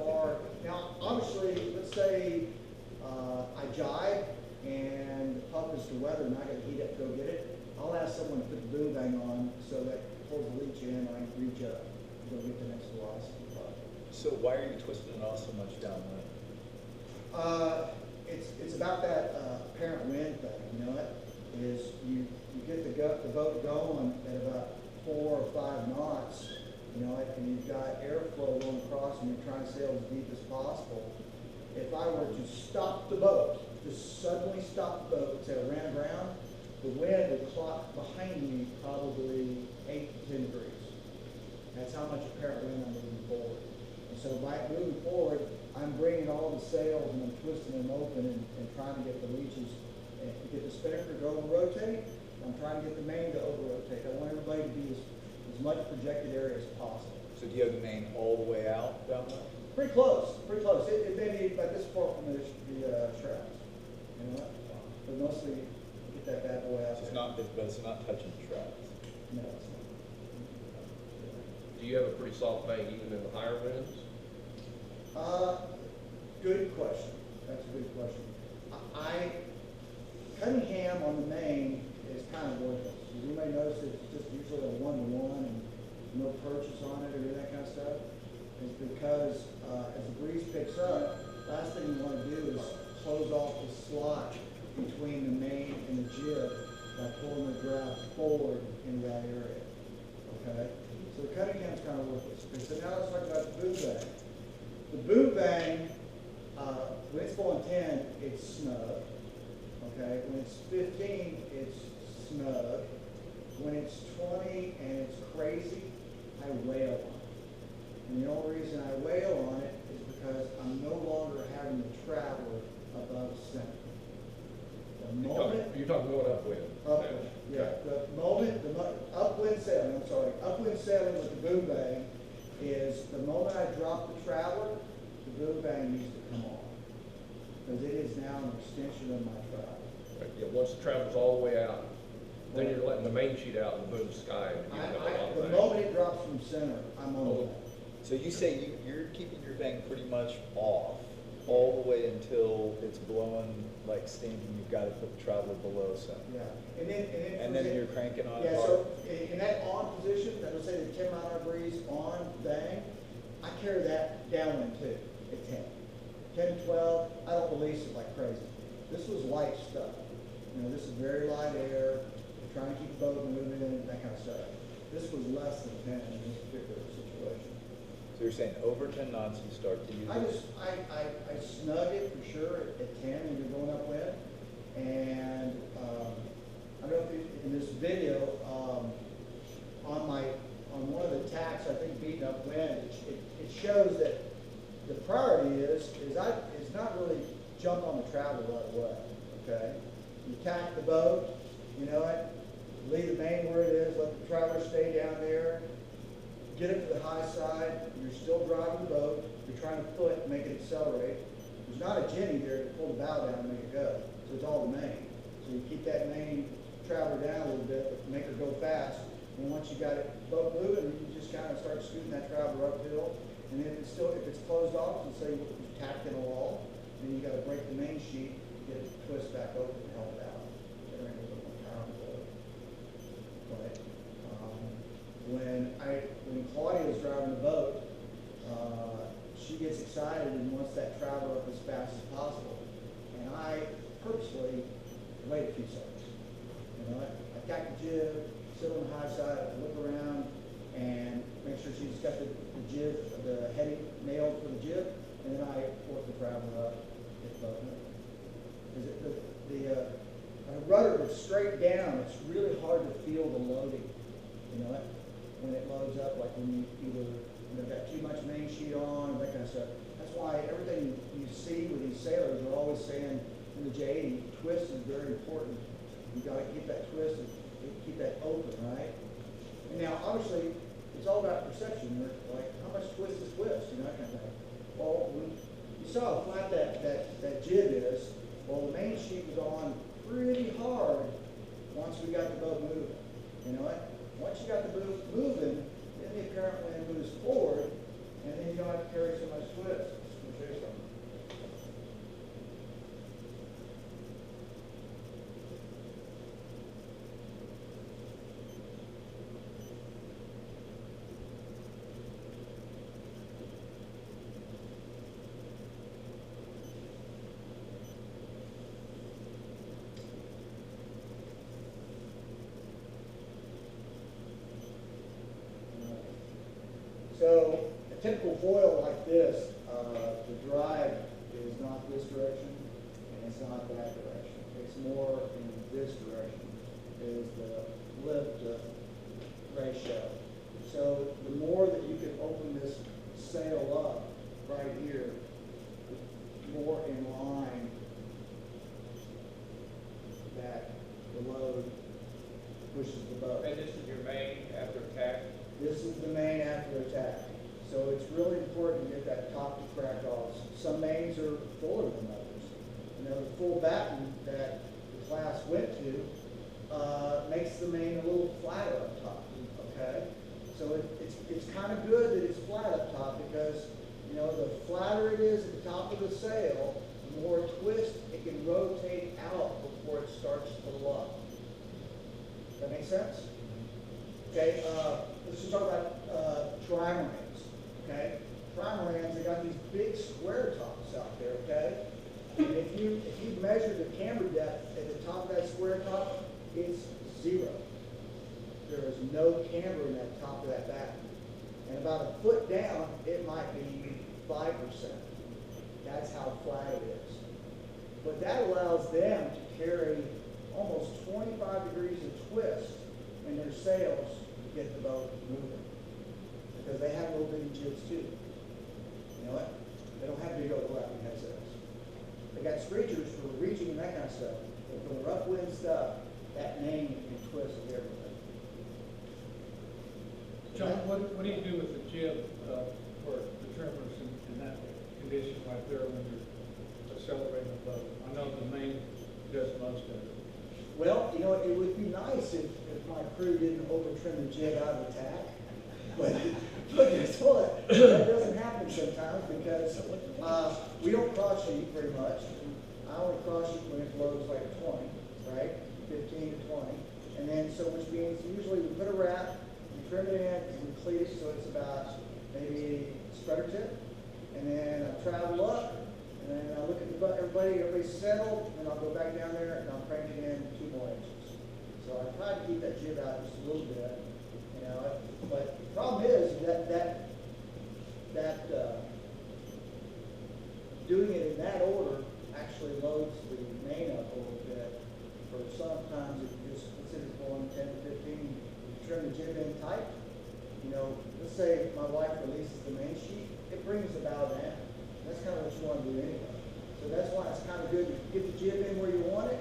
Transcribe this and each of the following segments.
far. Now, obviously, let's say I jibe and the pump is the weather and I got to heat up to go get it. I'll ask someone to put the boom bang on so that it pulls the leach in and I can reach up and go get the next velocity. So why are you twisting it off so much downwind? It's about that apparent wind thing, you know it? Is you get the boat going at about 4 or 5 knots, you know it, and you've got airflow going across and you're trying to sail as deep as possible. If I were to stop the boat, just suddenly stop the boat, say I ran aground, the wind would clock behind me probably 8 to 10 degrees. That's how much apparent wind I'm moving forward. And so by moving forward, I'm bringing all the sails and I'm twisting them open and trying to get the leaches, and get the spinnaker to go and rotate. I'm trying to get the main to over-rotate. I want everybody to be as much projected area as possible. So do you have the main all the way out downwind? Pretty close, pretty close. It may be about this far from the shrouds. You know what? But mostly get that bad boy out there. But it's not touching the shrouds. No, it's not. Do you have a pretty soft bank even in the higher winds? Good question. That's a good question. Cunningham on the main is kind of worthless. You may notice it's just usually a 1-to-1 and no purchase on it or that kind of stuff. It's because as the breeze picks up, last thing you want to do is close off the slot between the main and the jib by pulling the draft forward into that area. Okay? So the Cunningham's kind of worthless. Okay, so now let's talk about the boom bang. The boom bang, when it's going 10, it's snug. Okay, when it's 15, it's snug. When it's 20 and it's crazy, I wail on it. And the only reason I wail on it is because I'm no longer having to travel above center. You're talking going upwind. Upwind, yeah. The moment, upwind sailing, upwind sailing with the boom bang is the moment I drop the traveler, the boom bang needs to come on. Because it is now an extension of my travel. Right. Yeah, once the travel's all the way out, then you're letting the main sheet out and the boom sky. The moment it drops from center, I'm on the bank. So you say you're keeping your bank pretty much off all the way until it's blowing like steam and you've got to put the traveler below center. Yeah. And then you're cranking on it. Yeah, so in that on position, let's say the 10-mile-an-hour breeze on bang, I carry that downwind too at 10. 10 to 12, I don't release it like crazy. This was light stuff. You know, this is very light air, trying to keep the boat moving, that kind of stuff. This was less than 10 in this particular situation. So you're saying over 10 knots you start to use it? I snug it for sure at 10 when you're going upwind. And I don't know if in this video, on one of the tacks, I think beating upwind, it shows that the priority is not really jump on the travel right away, okay? You tack the boat, you know it, leave the main where it is, let the traveler stay down there, get it to the high side, you're still driving the boat, you're trying to make it accelerate. There's not a Jenny there to pull the bow down and make it go, so it's all the main. So you keep that main traveler down a little bit, but make her go fast, and once you got it boat moving, you just kind of start scooting that traveler uphill. And if it's closed off, and say you tacked in a wall, then you got to break the main sheet, get it to twist back open and help it out. Generate a little more power on the boat. But when Claudia is driving the boat, she gets excited and wants that traveler up as fast as possible. And I purposely wait a few seconds. You know, I tack the jib, sit on the high side, look around, and make sure she's got the jib, the heading nailed for the jib, and then I force the traveler up. The rudder that's straight down, it's really hard to feel the loading. You know, when it loads up, like when you either got too much main sheet on, that kind of stuff. That's why everything you see with these sailors are always saying in the J80, twist is very important. You got to keep that twist and keep that open, right? And now, obviously, it's all about perception. Like, how much twist is twist, you know, that kind of thing. Well, when you saw how flat that jib is, well, the main sheet was on pretty hard once we got the boat moving. You know what? Once you got the boat moving, then the apparent wind moves forward, and then you don't have to carry so much twist. typical foil like this, the drive is not this direction, and it's not that direction. It's more in this direction, is the lift ratio. So the more that you can open this sail up right here, the more in line that the load pushes the boat. And this is your main after attack? This is the main after attack. So it's really important to get that top to crack off. Some mains are fuller than others. You know, the full batten that the class went to makes the main a little flatter up top, okay? So it's kind of good that it's flat up top because, you know, the flatter it is at the top of the sail, the more twist it can rotate out before it starts to luff. Does that make sense? Okay, let's just talk about trimarans, okay? Trimarans, they got these big square tops out there, okay? And if you measure the camber depth at the top of that square top, it's 0. There is no camber in that top of that batten. And about a foot down, it might be 5%. That's how flat it is. But that allows them to carry almost 25 degrees of twist in their sails to get the boat moving. Because they have little bitty jibs too. You know what? They don't have big overlapping head sails. They got screechers for reaching and that kind of stuff. But for the rough wind stuff, that main can twist everything. John, what do you do with the jib for the trimmers in that condition right there when you're accelerating the boat? I know the main does most of it. Well, you know, it would be nice if my crew didn't over-trim the jib out of attack. But guess what? That doesn't happen sometimes because we don't cross sheet very much. I only cross sheet when it blows like 20, right? 15 to 20. And then, so which means usually we put a wrap, we trim it in, and we cleat it so it's about maybe spreader tip. And then I travel up, and then I look at everybody's settled, and I'll go back down there and I'll crank it in 2 more inches. So I try to keep that jib out just a little bit, you know. But the problem is that doing it in that order actually loads the main up a little bit. For sometimes if you just consider going 10 to 15, you trim the jib in tight. You know, let's say my wife releases the main sheet, it brings the bow down. That's kind of what you want to do anyway. So that's why it's kind of good to get the jib in where you want it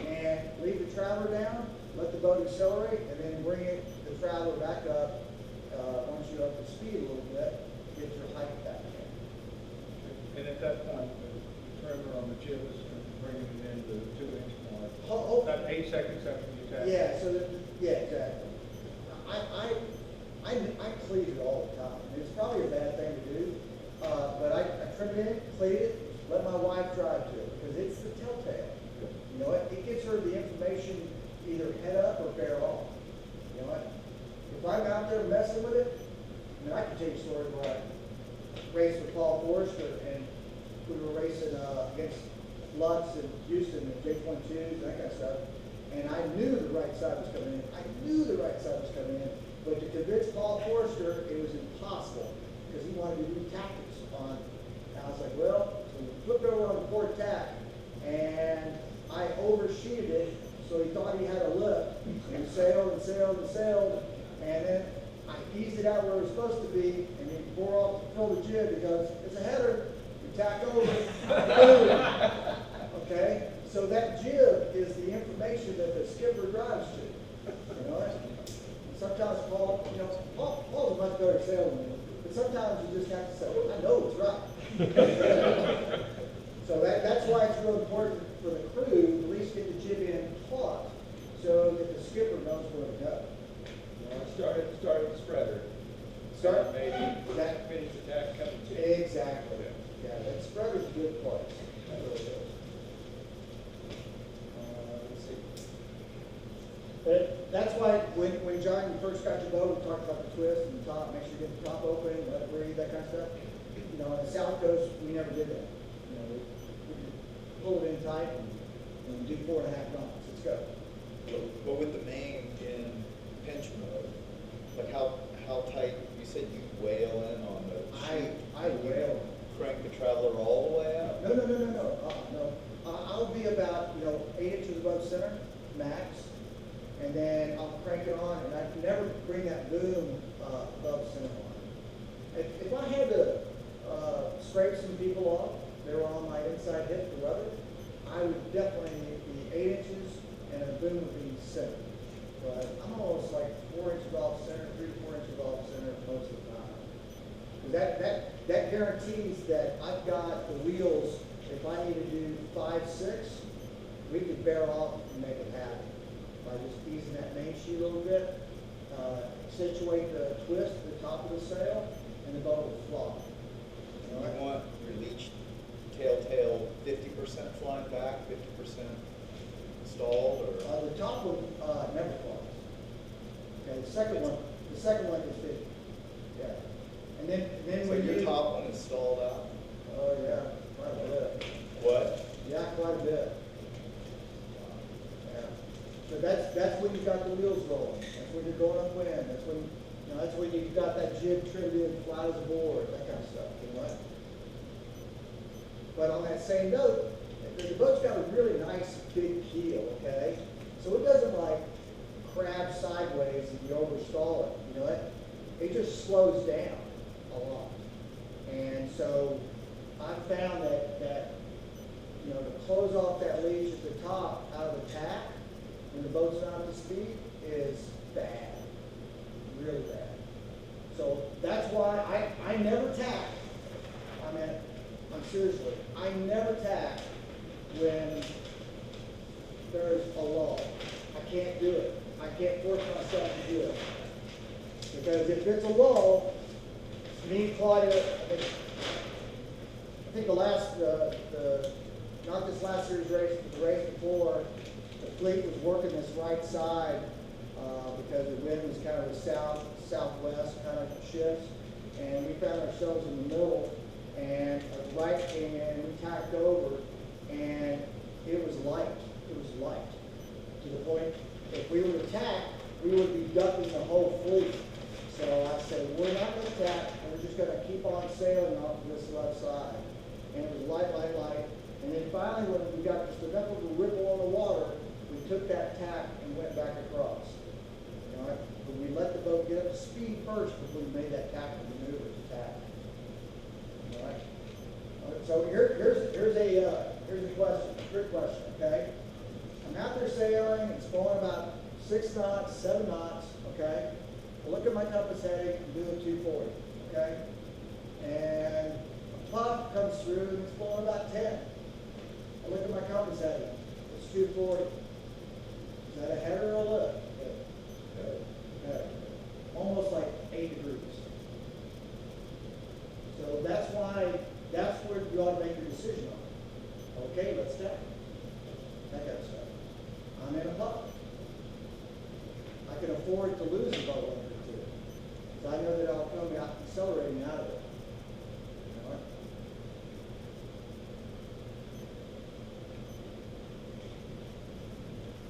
and leave the traveler down, let the boat accelerate, and then bring the traveler back up once you're up to speed a little bit, get your height back in. And at that point, the trimmer on the jib is bringing it into the 2-inch mark. About 8 seconds after you attack. Yeah, yeah, exactly. I cleat it all the time. And it's probably a bad thing to do, but I trim it in, cleat it, let my wife drive to it, because it's the telltale. You know what? It gives her the information either head up or bear off. You know what? If I'm out there messing with it, I mean, I can tell you a story where I raced with Paul Forrester, and we were racing against Lutz and Houston and J.2s and that kind of stuff. And I knew the right side was coming in. But to convince Paul Forrester, it was impossible because he wanted to do tactics on. And I was like, well, so we flipped over on the port tack, and I oversheeted it, so he thought he had a lift, and sailed and sailed and sailed, and then I eased it out where it was supposed to be, and he bore off to fill the jib. He goes, it's a header. We tack over. Boom. Okay? So that jib is the information that the skipper drives to. You know, sometimes Paul, you know, Paul's a much better sailor, but sometimes you just have to say, I know it's right. So that's why it's real important for the crew to at least get the jib in taut so that the skipper knows where to go. You know, start at the spreader. Start maybe that finish attack coming to. Exactly. Yeah, that spreader's a good place. That really is. Let's see. But that's why when John, you first got your boat, we talked about the twist and the top, make sure you get the top open, let it breathe, that kind of stuff. You know, on the South Coast, we never did that. You know, we could pull it in tight and do 4.5 knots. Let's go. But with the main in pinch mode, like how tight, you said you wail in on the sheet. I rail. Crank the traveler all the way out? No. I'll be about, 8 inches above center, max, and then I'll crank it on, and I can never bring that boom above center line. If I had to scrape some people off, they were on my inside hip for weather, I would definitely be 8 inches, and a boom would be center. But I'm almost like 4 inches off center, 3 to 4 inches off center most of the time. 'Cause that guarantees that I've got the wheels. If I need to do 5, 6, we could bear off and make it happen by just easing that main sheet a little bit, situate the twist at the top of the sail, and the boat will flop. You want your leech tail 50% flying back, 50% stalled, or? The top one never flies. Okay, the second one is 50. Yeah, and then So when your you top one is stalled out? Oh yeah, quite a bit. What? Yeah, quite a bit. Yeah. So that's when you've got the wheels rolling. That's when you're going upwind. That's when you've got that jib trimmed in, flat as a board, that kind of stuff. You know what? But on that same note, the boat's got a really nice big keel, okay? So it doesn't like crab sideways and you overstall it. You know what? It just slows down a lot. And so I found that to close off that leash at the top out of the tack when the boat's not up to speed is bad, really bad. So that's why I never tack. Seriously, I never tack when there's a lull. I can't do it. I can't force myself to do it. Because if it's a lull, me, Claudia, I think not this last series race, but the race before, the fleet was working this right side because the wind was kind of a southwest kind of shifts, and we found ourselves in the middle, and a right came in, and we tacked over, and it was light. It was light to the point if we were to tack, we would be ducking the whole fleet. So I said, we're not going to tack, we're just going to keep on sailing off to this left side. And it was light. And then finally, when we got just enough of a ripple on the water, we took that tack and went back across. You know, but we let the boat get up to speed first before we made that tackle maneuver to tack. All right. So here's a question, a trick question. Okay, I'm out there sailing. It's going about 6 knots, 7 knots. Okay. I look at my compass heading and do a 240. Okay, and a puff comes through and it's blowing about 10. I look at my compass heading. It's 240. Is that a header or a lift? Header. Almost like 8 degrees. So that's where you ought to make your decision on. Okay, let's tack. That kind of stuff. I'm in a puff. I can afford to lose a boat under it too. Because I know that I'll come out accelerating out of it.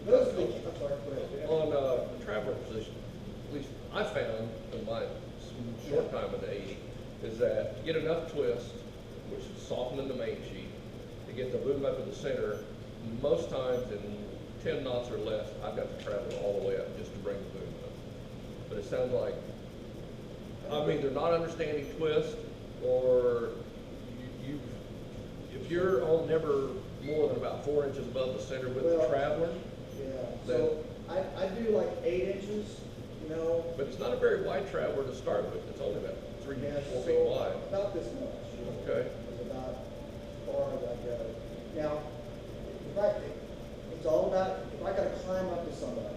You know? Those are the, I'm sorry, go ahead. On the traveler position, at least I found in my short time in the 80, is that to get enough twist, which is softening the main sheet, to get the boom up in the center, most times in 10 knots or less, I've got to travel all the way up just to bring the boom up. But it sounds like, they're not understanding twist, or if you're on never more than about 4 inches above the center with the traveler. Yeah, so I do like 8 inches, But it's not a very wide traveler to start with. It's only about 3 Yeah, 4 so feet wide. about this much. Okay. Is about as far as I go. Now, in fact, it's all about if I got to climb up to somebody.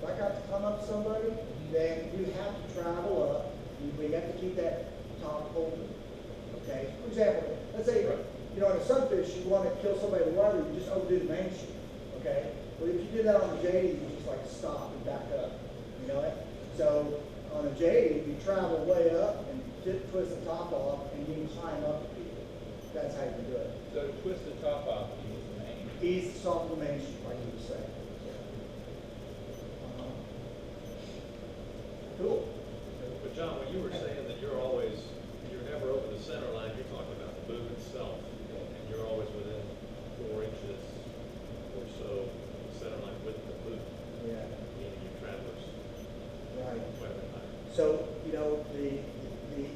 If I got to climb up to somebody, then you have to travel up. But you have to keep that top open. Okay. For example, let's say in a sunfish you want to kill somebody with water, you just overdo the main sheet. Okay. Well, if you do that on the JD, you just like stop and back up. You know it. So on a JD, you travel way up and twist the top off, and you can climb up to people. That's how you do it. So to twist the top off, use the main. Ease the soft main sheet, like you were saying. Cool. But John, when you were saying So, you know, the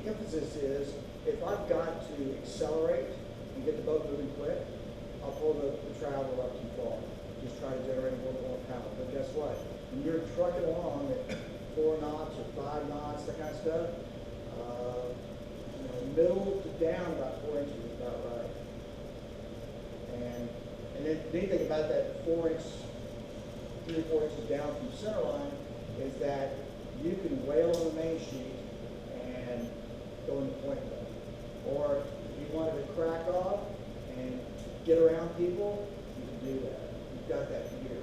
emphasis is, if I've got to accelerate and get the boat moving quick, I'll pull the travel up too far. Just try to generate a little more power. But guess what? When you're trucking along at 4 knots or 5 knots, that kind of stuff, you know, middle to down about 4 inches is about right. And then the neat thing about that 3 or 4 inches down from center line is that you can whale on the main sheet and go into point mode. Or if you wanted to crack off and get around people, you can do that. You've got that gear.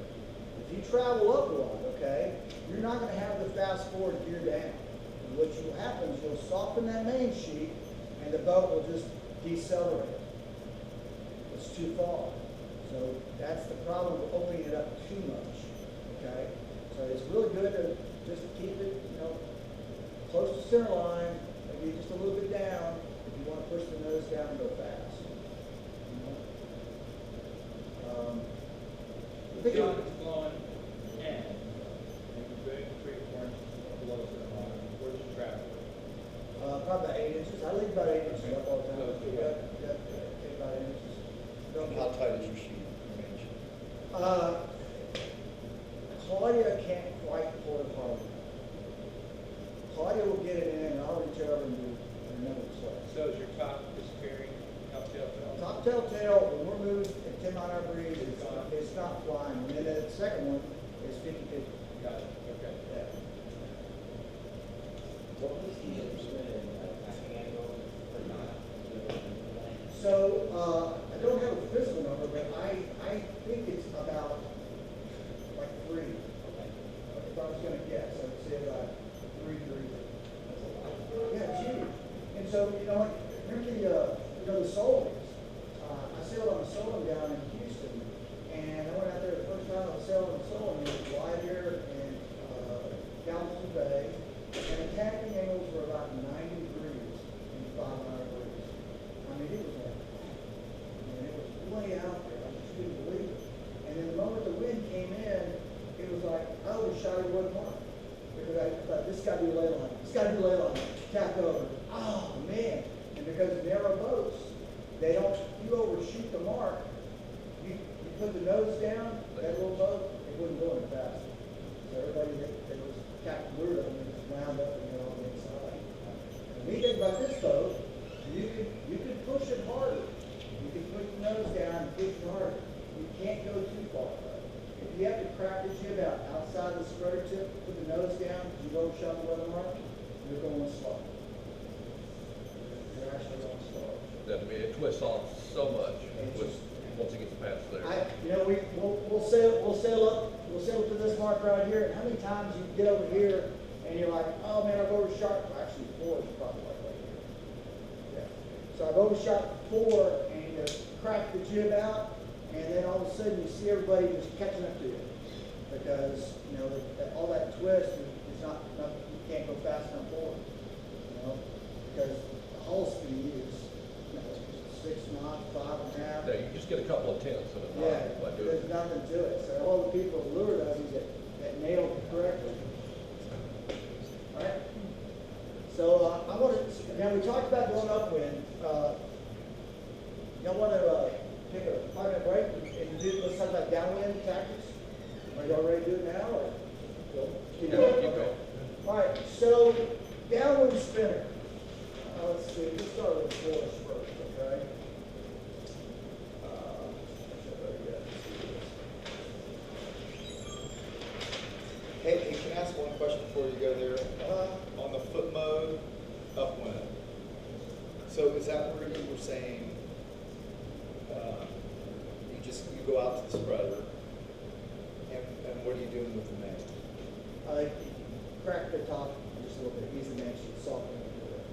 If you travel up a lot, okay, you're not going to have the fast forward gear down. And what will happen is you'll soften that main sheet and the boat will just decelerate. It's too far. So that's the problem with opening it up too much. Okay? So it's really good to just keep it, you know, close to center line, maybe just a little bit down if you want to push the nose down and go fast. You know? The sun is blowing in, and you're doing 3 or 4 inches below center line. Where's your traffic? Probably about 8 inches. I leave about 8 inches up all the time. Yeah, about 8 inches. And how tight is your sheet, your main sheet? Claudia can't quite pull it hard. Claudia will get it in, and I'll reach over and do another sway. So is your top disappearing, top tail? Top tail, when we're moving at 10-mile breeze, it's not flying. And then the second one is 50-50. Got it, okay. Yeah. What was the estimated angle per knot? So, I don't have a physical number, but I think it's about like 3. If I was going to guess, I would say about 3. That's a lot. Yeah, it's huge. And so, you know, remember the Solomons? I sailed on a Solomon down in Houston, and I went out there the first time I sailed on a Solomon. It was wide here and Galveston Bay, and the tacking angles were about 90 degrees in 5-mile breeze. I mean, it was like, and it was way out there. I just couldn't believe it. And then the moment the wind came in, it was like, oh, the shot wasn't one. Because I thought, this got to be a ley line. This got to be a ley line. Tapped over. Oh, man. And because of narrow boats, they don't, you overshoot the mark, you put the nose down, that little boat, it wouldn't go any faster. So everybody that was Captain Weird on it just wound up and got on the inside. The neat thing about this boat, you can push it harder. You can put the nose down and push it harder. You can't go too far. If you have to crack the jib out outside the spreader tip, put the nose down, you go shove the weather mark, you're going slow. You're actually going slow. It twists off so much once it gets past there. We'll sail to this mark right here, and how many times you get over here and you're like, oh man, I've overshot. Well, actually 4 is probably like right here. Yeah. So I've overshot 4 and you crack the jib out, and then all of a sudden you see everybody just catching up to you. Because, you know, all that twist is not, you can't go fast enough forward. You know, because the hull speed is, you know, 6 knots, 5.5. Yeah, you just get a couple of tenths of a knot Yeah, by doing there's it. nothing to it. So all the people that lured us that nailed it correctly. All right. So I want to, now we talked about going upwind. Y'all want to take a 5-minute break and let's talk about downwind tactics? Are y'all ready to do it now or? Keep going? Keep going. All right, so downwind spinner. Let's see, let's start with force first, okay? Hey, can I ask one question before you go there? On the foot mode, upwind. So is that where you were saying, you go out to the spreader, and what are you doing with the main? Crack the top just a little bit, ease the main sheet, soften it a little bit.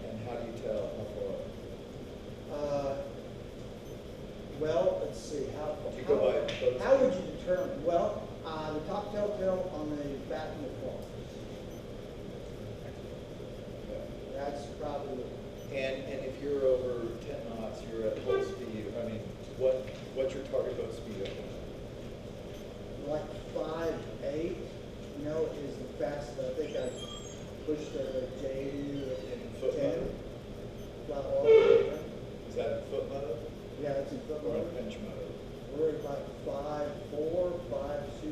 And how do you tell how far? Well, let's see, how Do you go by both? how would you determine? Well, the top tail on the back of the claw. That's probably, And if you're over 10 knots, you're at boat speed. I mean, what's your target boat speed upwind? like 5.8, you know, is the fastest I think foot mode Yeah, it's in foot or in mode. pinch mode?